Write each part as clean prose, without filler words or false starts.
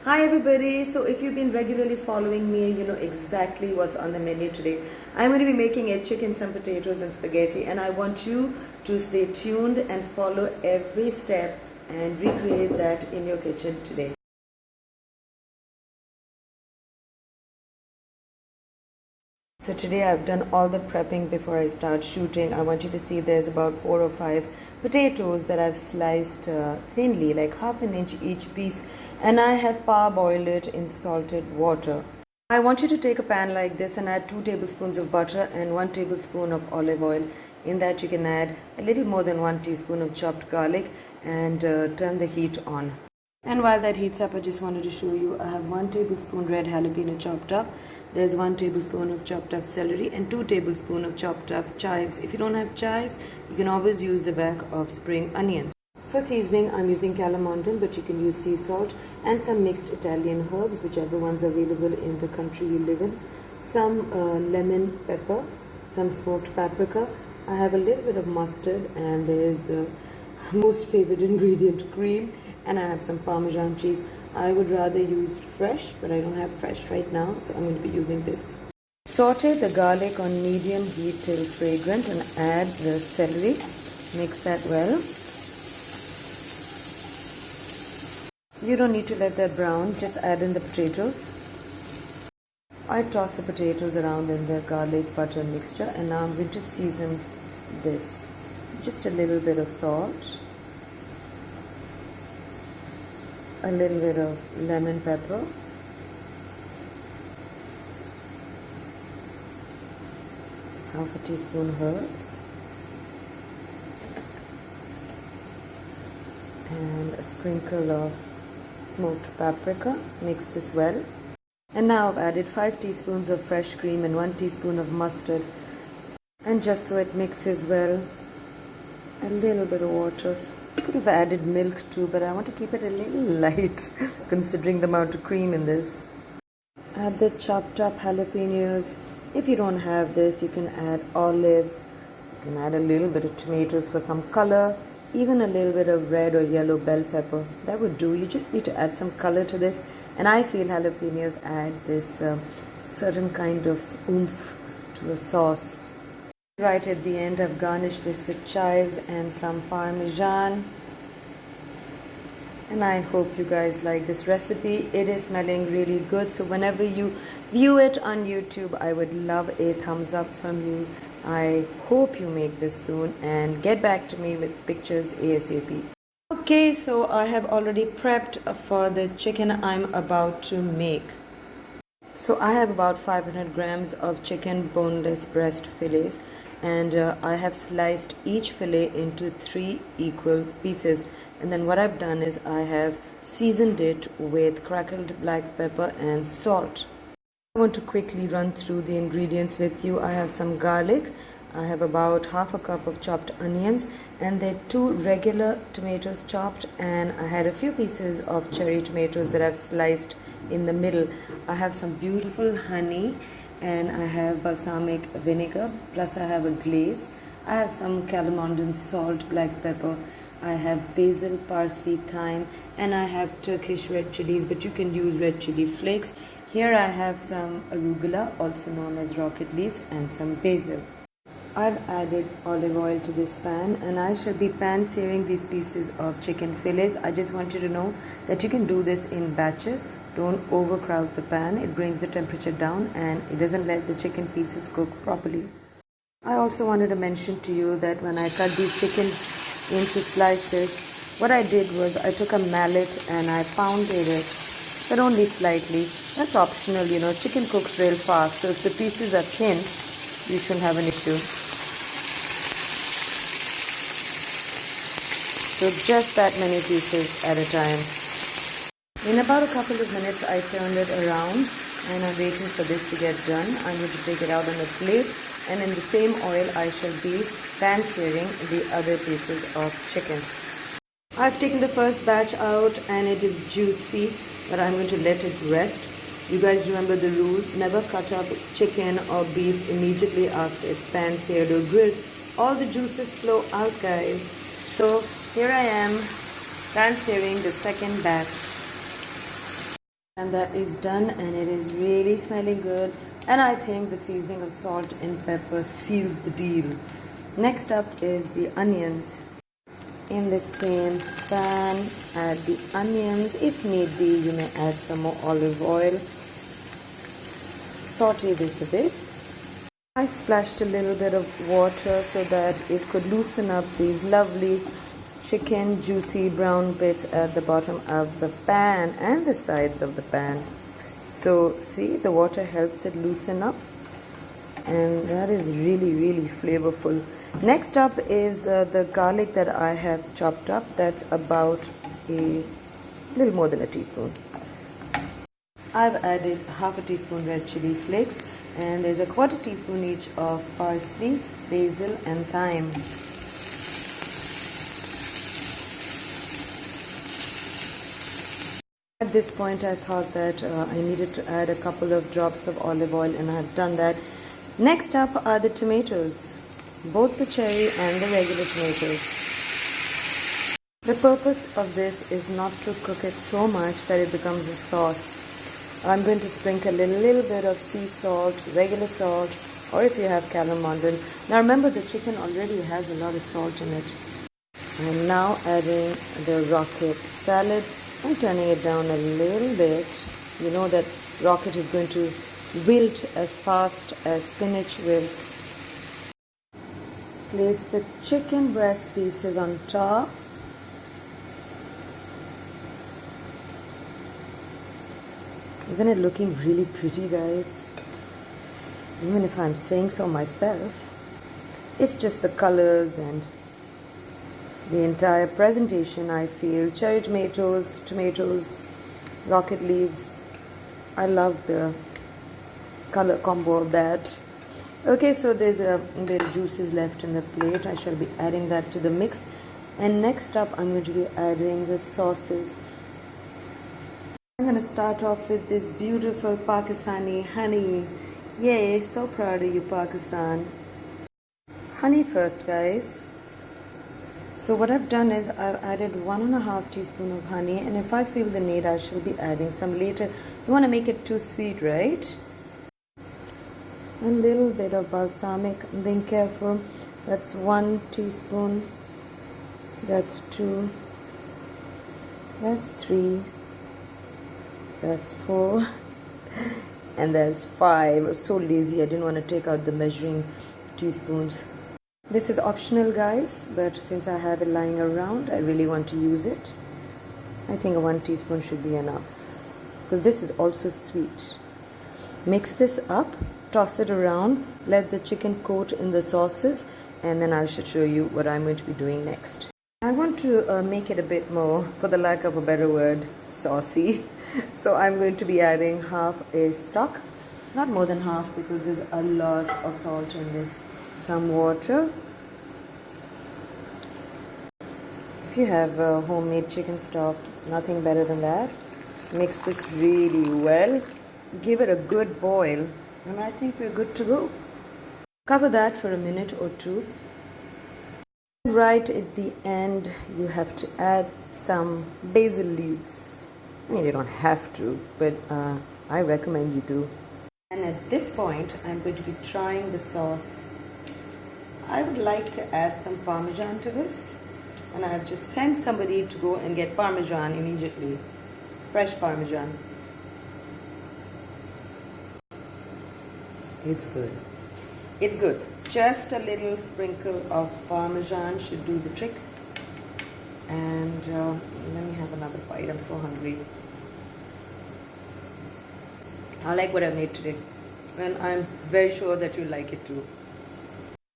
Hi everybody, so if you've been regularly following me, you know exactly what's on the menu today. I'm going to be making a chicken, some potatoes and spaghetti, and I want you to stay tuned and follow every step and recreate that in your kitchen today. So today I've done all the prepping before I start shooting. I want you to see there's about 4 or 5 potatoes that I've sliced thinly, like half an inch each piece, and I have parboiled it in salted water. I want you to take a pan like this and add 2 tablespoons of butter and 1 tablespoon of olive oil. In that you can add a little more than 1 teaspoon of chopped garlic and turn the heat on. And while that heats up, I just wanted to show you I have 1 tablespoon red jalapeno chopped up. There's 1 tablespoon of chopped up celery and 2 tablespoons of chopped up chives. If you don't have chives, you can always use the back of spring onions. For seasoning, I'm using calamondin, but you can use sea salt and some mixed Italian herbs, whichever one's available in the country you live in. Some lemon pepper, some smoked paprika. I have a little bit of mustard, and there's the most favorite ingredient, cream, and I have some Parmesan cheese. I would rather use fresh, but I don't have fresh right now, so I'm going to be using this. Saute the garlic on medium heat till fragrant and add the celery. Mix that well. You don't need to let that brown, just add in the potatoes. I toss the potatoes around in the garlic butter mixture, and now I'm going to season this. Just a little bit of salt, a little bit of lemon pepper, half a teaspoon herbs, and a sprinkle of smoked paprika. Mix this well. And now I've added 5 teaspoons of fresh cream and 1 teaspoon of mustard. And just so it mixes well, a little bit of water. I could have added milk too, but I want to keep it a little light considering the amount of cream in this. Add the chopped up jalapenos. If you don't have this, you can add olives. You can add a little bit of tomatoes for some color. Even a little bit of red or yellow bell pepper. That would do. You just need to add some color to this. And I feel jalapenos add this certain kind of oomph to a sauce. Right at the end, I've garnished this with chives and some parmesan. And I hope you guys like this recipe. It is smelling really good. So whenever you view it on YouTube, I would love a thumbs up from you. I hope you make this soon and get back to me with pictures ASAP. Okay, so I have already prepped for the chicken I'm about to make. So I have about 500 grams of chicken boneless breast fillets, and I have sliced each fillet into 3 equal pieces. And then what I've done is I have seasoned it with crackled black pepper and salt. I want to quickly run through the ingredients with you. I have some garlic, I have about half a cup of chopped onions, and then 2 regular tomatoes chopped, and I had a few pieces of cherry tomatoes that I've sliced in the middle. I have some beautiful honey, and I have balsamic vinegar, plus I have a glaze. I have some calamondin salt, black pepper. I have basil, parsley, thyme, and I have Turkish red chilies, but you can use red chili flakes. Here I have some arugula, also known as rocket leaves, and some basil. I've added olive oil to this pan, and I shall be pan-searing these pieces of chicken fillets. I just want you to know that you can do this in batches. Don't overcrowd the pan. It brings the temperature down and it doesn't let the chicken pieces cook properly. I also wanted to mention to you that when I cut these chickens into slices, what I did was I took a mallet and I pounded it, but only slightly. That's optional, you know. Chicken cooks real fast, so if the pieces are thin, you shouldn't have an issue. So just that many pieces at a time. In about a couple of minutes, I turned it around and I'm waiting for this to get done. I'm going to take it out on a plate, and in the same oil I shall be pan-searing the other pieces of chicken. I've taken the first batch out and it is juicy, but I'm going to let it rest. You guys remember the rule, never cut up chicken or beef immediately after it's pan-seared or grilled. All the juices flow out, guys. So here I am pan-searing the second batch. And that is done, and it is really smelling good. And I think the seasoning of salt and pepper seals the deal. Next up is the onions. In the same pan, add the onions. If need be, you may add some more olive oil. Saute this a bit. I splashed a little bit of water so that it could loosen up these lovely chicken juicy brown bits at the bottom of the pan and the sides of the pan. So see, the water helps it loosen up, and that is really flavorful. Next up is the garlic that I have chopped up. That's about a little more than a teaspoon. I've added half a teaspoon red chili flakes, and there's a quarter teaspoon each of parsley, basil and thyme. At this point I thought that I needed to add a couple of drops of olive oil, and I've done that. Next up are the tomatoes, both the cherry and the regular tomatoes. The purpose of this is not to cook it so much that it becomes a sauce. I'm going to sprinkle a little bit of sea salt, regular salt, or if you have calamondin. Now remember, the chicken already has a lot of salt in it. I'm now adding the rocket salad and turning it down a little bit. You know that rocket is going to wilt as fast as spinach wilts. Place the chicken breast pieces on top. Isn't it looking really pretty, guys? Even if I'm saying so myself. It's just the colors and the entire presentation, I feel. Cherry tomatoes, rocket leaves. I love the color combo of that. Okay, so there's a bit of juices left in the plate. I shall be adding that to the mix. And next up, I'm going to be adding the sauces. I'm going to start off with this beautiful Pakistani honey. Yay, so proud of you, Pakistan. Honey first, guys. So what I've done is I've added 1.5 teaspoon of honey, and if I feel the need, I shall be adding some later. You want to make it too sweet, right? A little bit of balsamic. I'm being careful. That's 1 teaspoon. That's 2. That's 3. That's 4. And that's 5. I was so lazy, I didn't want to take out the measuring teaspoons. This is optional, guys, but since I have it lying around, I really want to use it. I think 1 teaspoon should be enough, because this is also sweet. Mix this up, toss it around, let the chicken coat in the sauces, and then I should show you what I'm going to be doing next. I want to make it a bit more, for the lack of a better word, saucy. So I'm going to be adding half a stock, not more than half, because there's a lot of salt in this. Some water. If you have homemade chicken stock, nothing better than that. Mix this really well. Give it a good boil, and I think we're good to go. Cover that for a minute or two. Right at the end, you have to add some basil leaves. I mean, you don't have to, but I recommend you do. And at this point, I'm going to be trying the sauce. I would like to add some Parmesan to this, and I've just sent somebody to go and get Parmesan immediately. Fresh Parmesan. It's good. It's good. Just a little sprinkle of Parmesan should do the trick. And let me have another bite. I'm so hungry. I like what I made today, and I'm very sure that you like it too.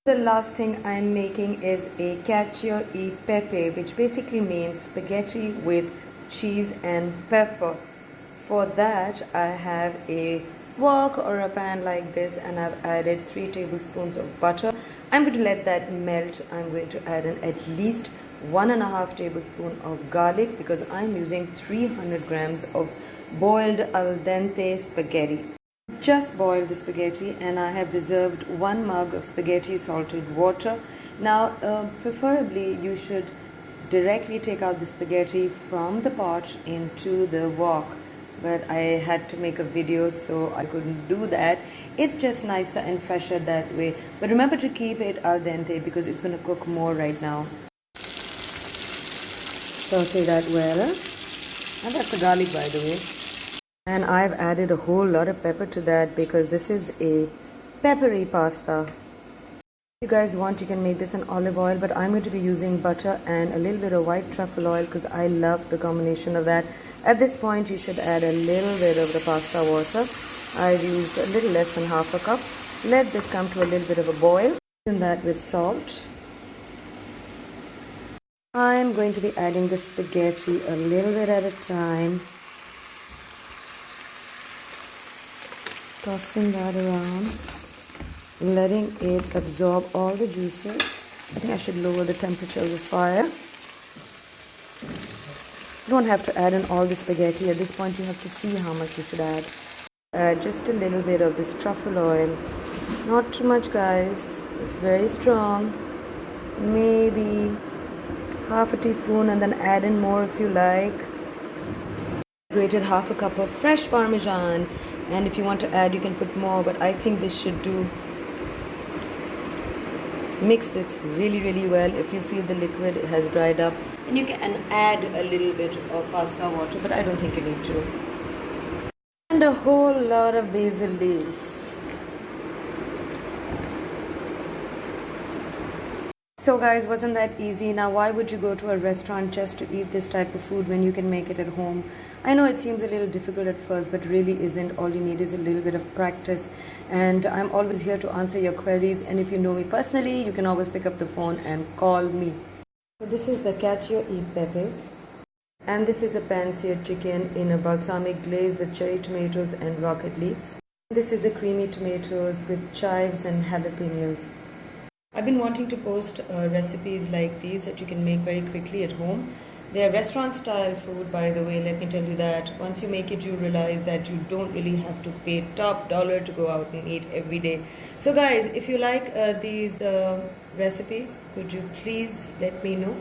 The last thing I'm making is a Cacio e Pepe, which basically means spaghetti with cheese and pepper. For that, I have a wok or a pan like this, and I've added 3 tablespoons of butter. I'm going to let that melt. I'm going to add in at least 1.5 tablespoons of garlic, because I'm using 300 grams of boiled al dente spaghetti. Just boiled the spaghetti, and I have reserved 1 mug of spaghetti salted water. Now preferably you should directly take out the spaghetti from the pot into the wok. but I had to make a video, so I couldn't do that. It's just nicer and fresher that way. But remember to keep it al dente because it's going to cook more right now. Saute that well. And that's a garlic, by the way. And I've added a whole lot of pepper to that because this is a peppery pasta. If you guys want, you can make this in olive oil, but I'm going to be using butter and a little bit of white truffle oil because I love the combination of that. At this point, you should add a little bit of the pasta water. I've used a little less than half a cup. Let this come to a little bit of a boil. Season that with salt. I'm going to be adding the spaghetti a little bit at a time. Tossing that around. Letting it absorb all the juices. I think I should lower the temperature of the fire. You don't have to add in all the spaghetti. At this point, you have to see how much you should add. Add just a little bit of this truffle oil. Not too much, guys. It's very strong. Maybe half a teaspoon, and then add in more if you like. Grated half a cup of fresh Parmesan, and if you want to add, you can put more, but I think this should do. Mix this really well. If you feel the liquid has dried up, and you can add a little bit of pasta water, but I don't think you need to. And a whole lot of basil leaves. So guys, wasn't that easy? Now why would you go to a restaurant just to eat this type of food when you can make it at home? I know it seems a little difficult at first, but really isn't. All you need is a little bit of practice, and I'm always here to answer your queries, and if you know me personally, you can always pick up the phone and call me. So this is the Cacio e Pepe, and this is a pan-seared chicken in a balsamic glaze with cherry tomatoes and rocket leaves. This is a creamy tomatoes with chives and jalapenos. I've been wanting to post recipes like these that you can make very quickly at home. They are restaurant style food, by the way. Let me tell you that once you make it, you realize that you don't really have to pay top dollar to go out and eat every day. So guys, if you like these recipes, could you please let me know?